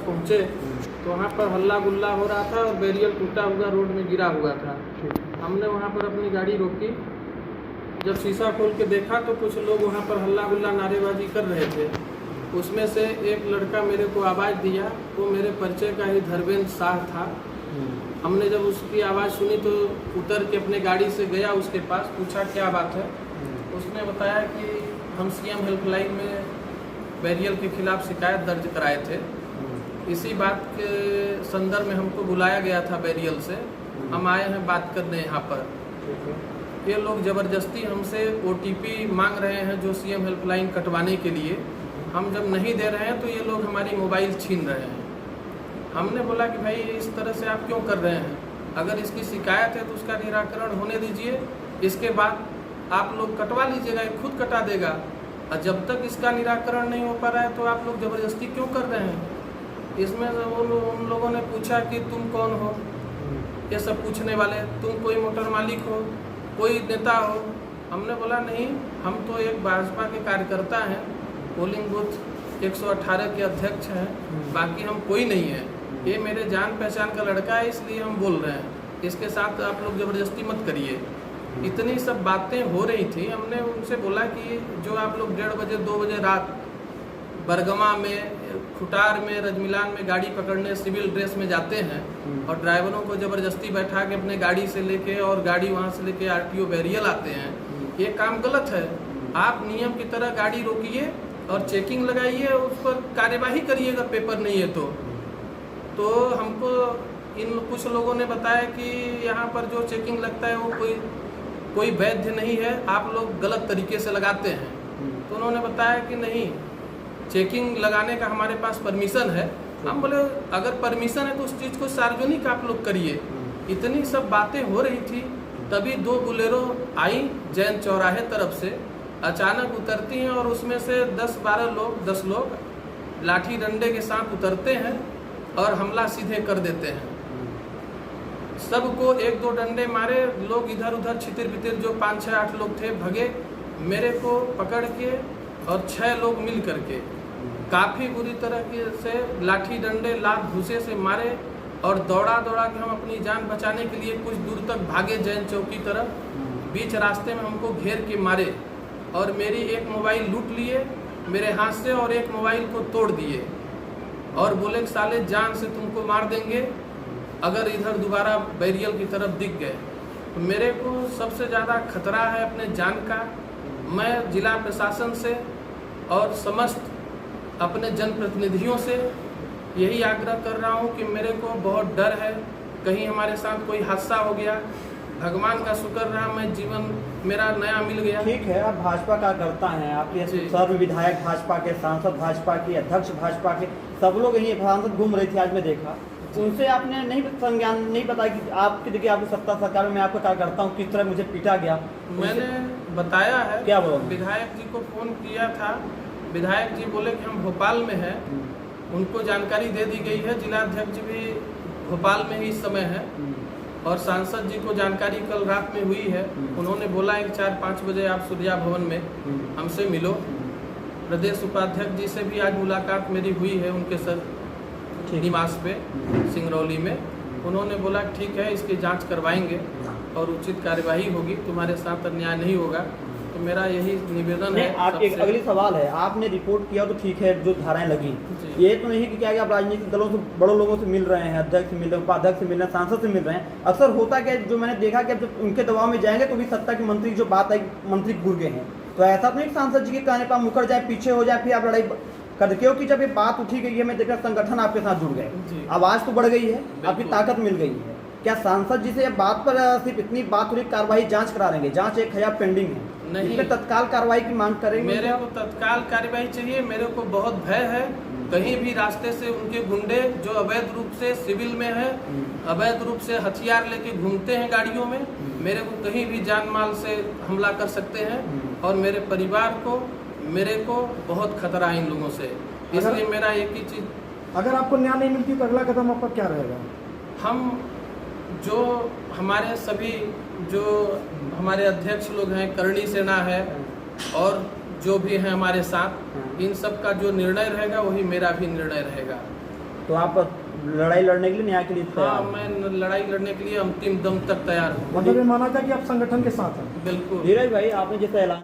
पहुँचे तो वहाँ पर हल्ला गुल्ला हो रहा था और बैरियर टूटा हुआ रोड में गिरा हुआ था। हमने वहाँ पर अपनी गाड़ी रोकी, जब शीशा खोल के देखा तो कुछ लोग वहाँ पर हल्ला गुल्ला नारेबाजी कर रहे थे। उसमें से एक लड़का मेरे को आवाज़ दिया, वो मेरे परिचय का ही धर्मेंद्र शाह था। हमने जब उसकी आवाज़ सुनी तो उतर के अपने गाड़ी से गया उसके पास, पूछा क्या बात है। उसने बताया कि हम सीएम हेल्पलाइन में बैरियर के खिलाफ शिकायत दर्ज कराए थे, इसी बात के संदर्भ में हमको बुलाया गया था बैरियल से, हम आए हैं बात करने यहाँ पर। ये लोग ज़बरदस्ती हमसे OTP मांग रहे हैं जो सीएम हेल्पलाइन कटवाने के लिए। हम जब नहीं दे रहे हैं तो ये लोग हमारी मोबाइल छीन रहे हैं। हमने बोला कि भाई इस तरह से आप क्यों कर रहे हैं, अगर इसकी शिकायत है तो उसका निराकरण होने दीजिए, इसके बाद आप लोग कटवा लीजिएगा, ये खुद कटा देगा। और जब तक इसका निराकरण नहीं हो पा रहा है तो आप लोग ज़बरदस्ती क्यों कर रहे हैं। इसमें उन लोगों ने पूछा कि तुम कौन हो, ये सब पूछने वाले, तुम कोई मोटर मालिक हो, कोई नेता हो। हमने बोला नहीं, हम तो एक भाजपा के कार्यकर्ता हैं, पोलिंग बूथ 118 के अध्यक्ष हैं, बाकी हम कोई नहीं है। ये मेरे जान पहचान का लड़का है, इसलिए हम बोल रहे हैं, इसके साथ आप लोग ज़बरदस्ती मत करिए। इतनी सब बातें हो रही थी। हमने उनसे बोला कि जो आप लोग 1:30 बजे 2 बजे रात बरगमा में, खुटार में, रजमिलान में गाड़ी पकड़ने सिविल ड्रेस में जाते हैं और ड्राइवरों को ज़बरदस्ती बैठा के अपने गाड़ी से लेके और गाड़ी वहाँ से लेके RTO बैरियल आते हैं, ये काम गलत है। आप नियम की तरह गाड़ी रोकिए और चेकिंग लगाइए, उस पर कार्यवाही करिएगा, पेपर नहीं है तो हमको इन कुछ लोगों ने बताया कि यहाँ पर जो चेकिंग लगता है वो कोई वैध नहीं है, आप लोग गलत तरीके से लगाते हैं। तो उन्होंने बताया कि नहीं, चेकिंग लगाने का हमारे पास परमिशन है। हम बोले अगर परमिशन है तो उस चीज़ को सार्वजनिक आप लोग करिए। इतनी सब बातें हो रही थी, तभी 2 बुलेरो आई जैन चौराहे तरफ से, अचानक उतरती हैं और उसमें से 10 लोग लाठी डंडे के साथ उतरते हैं और हमला सीधे कर देते हैं। सबको 1-2 डंडे मारे, लोग इधर उधर छितिर बितिर, जो 5-6-8 लोग थे भगे। मेरे को पकड़ के और 6 लोग मिल करके काफ़ी बुरी तरह से लाठी डंडे लात घूसे से मारे और दौड़ा के हम अपनी जान बचाने के लिए कुछ दूर तक भागे जैन चौक की तरफ। बीच रास्ते में हमको घेर के मारे और मेरी एक मोबाइल लूट लिए मेरे हाथ से और एक मोबाइल को तोड़ दिए और बोले कि साले जान से तुमको मार देंगे अगर इधर दोबारा बैरियल की तरफ दिख गए। तो मेरे को सबसे ज़्यादा खतरा है अपने जान का। मैं जिला प्रशासन से और समस्त अपने जनप्रतिनिधियों से यही आग्रह कर रहा हूं कि मेरे को बहुत डर है, कहीं हमारे साथ कोई हादसा हो गया। भगवान का शुक्र रहा, मैं जीवन मेरा नया मिल गया। ठीक है, आप भाजपा का करता हैं, आपके सर्व विधायक भाजपा के, सांसद भाजपा के, अध्यक्ष भाजपा के, सब लोग यही सांसद घूम रहे थे, आज मैं देखा। उनसे आपने नहीं संज्ञान नहीं बताया कि आपकी देखिए आपकी सत्ता सरकार में मैं आपका कार्य करता हूँ, किस तरह मुझे पीटा गया। मैंने बताया है, क्या बोला? विधायक जी को फोन किया था, विधायक जी बोले कि हम भोपाल में हैं, उनको जानकारी दे दी गई है। जिलाध्यक्ष भी भोपाल में ही इस समय है और सांसद जी को जानकारी कल रात में हुई है। उन्होंने बोला है कि 4-5 बजे आप सूर्या भवन में हमसे मिलो। प्रदेश उपाध्यक्ष जी से भी आज मुलाकात मेरी हुई है उनके सर निवास पे सिंगरौली में। उन्होंने बोला ठीक है, इसकी जांच करवाएंगे और उचित कार्यवाही होगी, तुम्हारे साथ अन्याय नहीं होगा। तो मेरा यही निवेदन है। आप एक अगली सवाल है, आपने रिपोर्ट किया तो ठीक है, जो धाराएं लगी, ये तो नहीं कि क्या आप राजनीतिक दलों से, बड़े लोगों से मिल रहे हैं, अध्यक्ष से मिल रहे हैं, उपाध्यक्ष से मिल रहे हैं, सांसद से मिल रहे हैं। अक्सर होता क्या, जो मैंने देखा कि जब उनके दबाव में जाएंगे तो भी सत्ता की मंत्री जो बात है, मंत्री घूर गए हैं। तो ऐसा तो नहीं सांसद जी के कहने पर मुकर जाए, पीछे हो जाए, फिर आप लड़ाई कर, क्योंकि जब ये बात उठी गई है, मैं देख रहा संगठन आपके साथ जुड़ गए, आवाज तो बढ़ गई है, आपकी ताकत मिल गई है। क्या सांसद जी से बात पर सिर्फ इतनी बात हुई, कार्रवाई जांच करा देंगे? जांच एक है पेंडिंग है, नहीं तत्काल कार्रवाई की मांग करेंगे? मेरे को तत्काल कार्रवाई चाहिए। मेरे को बहुत भय है, कहीं भी रास्ते से उनके गुंडे जो अवैध रूप से सिविल में है, अवैध रूप से हथियार लेके घूमते हैं गाड़ियों में, मेरे को कहीं भी जान माल से हमला कर सकते हैं और मेरे परिवार को, मेरे को बहुत खतरा है इन लोगों से। इसलिए मेरा एक ही चीज, अगर आपको न्याय नहीं मिलती तो अगला कदम आपका क्या रहेगा? हम जो हमारे सभी जो हमारे अध्यक्ष लोग हैं, करणी सेना है और जो भी हैं हमारे साथ, इन सब का जो निर्णय रहेगा वही मेरा भी निर्णय रहेगा। तो आप लड़ाई लड़ने के लिए, न्याय के लिए हाँ, तैयार हैं? मैं लड़ाई लड़ने के लिए अंतिम दम तक तैयार हूँ। मतलब ये माना था कि आप संगठन के साथ हैं। बिल्कुल। धीरज भाई, आपने जैसे ऐलान